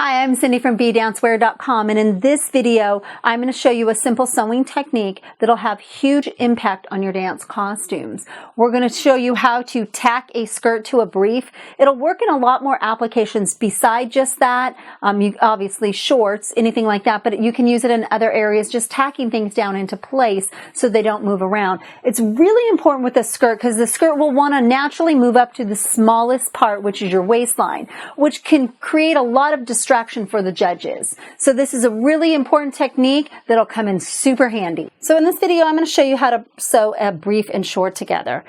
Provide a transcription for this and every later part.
Hi, I'm Cindy from bdancewear.com, and in this video, I'm going to show you a simple sewing technique that'll have huge impact on your dance costumes. We're going to show you how to tack a skirt to a brief. It'll work in a lot more applications beside just that. Obviously shorts, anything like that, but you can use it in other areas, just tacking things down into place so they don't move around. It's really important with the skirt because the skirt will want to naturally move up to the smallest part, which is your waistline, which can create a lot of distraction for the judges. So this is a really important technique that'll come in super handy. So in this video, I'm going to show you how to sew a brief and short together.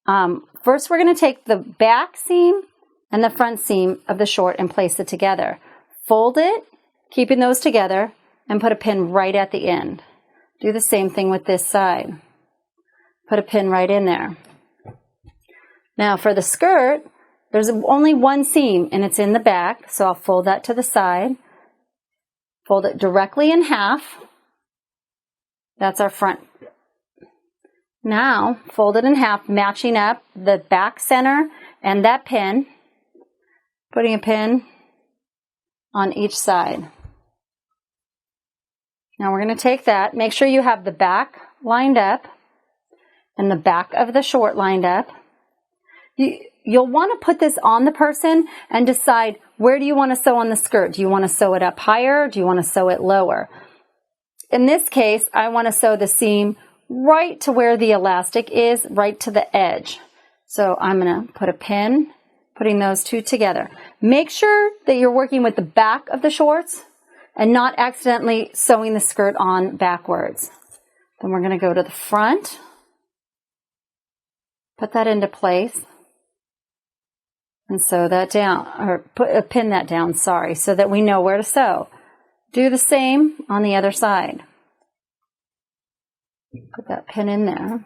First, we're going to take the back seam and the front seam of the short and place it together. Fold it, keeping those together, and put a pin right at the end. Do the same thing with this side. Put a pin right in there. Now for the skirt, there's only one seam and it's in the back, so I'll fold that to the side. Fold it directly in half. That's our front. Now, fold it in half, matching up the back center and that pin. Putting a pin on each side. Now we're going to take that, make sure you have the back lined up and the back of the short lined up. You'll want to put this on the person and decide where do you want to sew on the skirt. Do you want to sew it up higher? Do you want to sew it lower? In this case, I want to sew the seam right to where the elastic is, right to the edge. So I'm going to put a pin, putting those two together. Make sure that you're working with the back of the shorts and not accidentally sewing the skirt on backwards. Then we're going to go to the front, put that into place. And sew that down, or pin that down, sorry, so that we know where to sew. Do the same on the other side. Put that pin in there.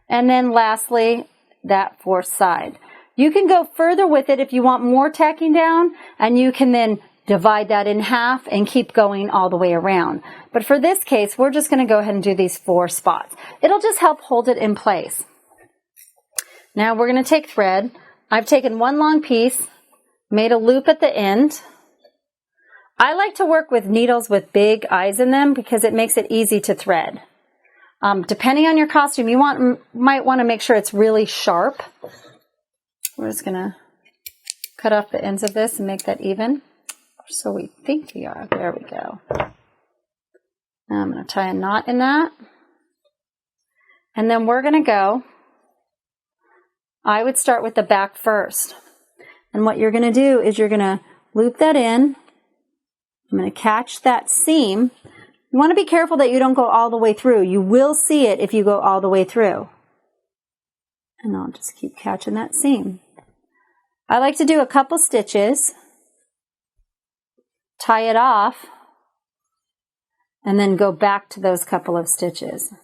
And then lastly, that fourth side. You can go further with it if you want more tacking down, and you can then divide that in half and keep going all the way around. But for this case, we're just going to go ahead and do these 4 spots. It'll just help hold it in place. Now we're going to take thread. I've taken one long piece, made a loop at the end. I like to work with needles with big eyes in them because it makes it easy to thread. Depending on your costume, you might want to make sure it's really sharp. We're just going to cut off the ends of this and make that even. So we think we are. There we go. Now I'm going to tie a knot in that. And then we're going to go. I would start with the back first. And what you're going to do is you're going to loop that in. I'm going to catch that seam. You want to be careful that you don't go all the way through. You will see it if you go all the way through. And I'll just keep catching that seam. I like to do a couple stitches, tie it off, and then go back to those couple of stitches.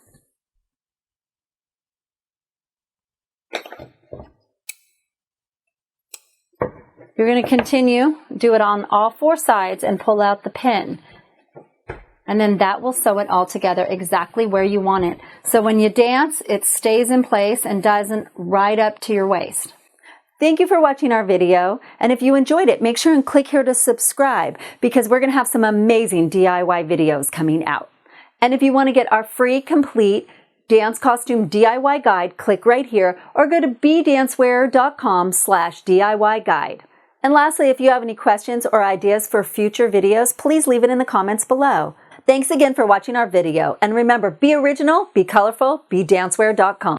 You're going to continue, do it on all 4 sides and pull out the pin. And then that will sew it all together exactly where you want it. So when you dance, it stays in place and doesn't ride up to your waist. Thank you for watching our video. And if you enjoyed it, make sure and click here to subscribe because we're going to have some amazing DIY videos coming out. And if you want to get our free, complete dance costume DIY guide, click right here or go to bdancewear.com/DIY guide. And lastly, if you have any questions or ideas for future videos, please leave it in the comments below. Thanks again for watching our video. And remember, be original, be colorful, bdancewear.com.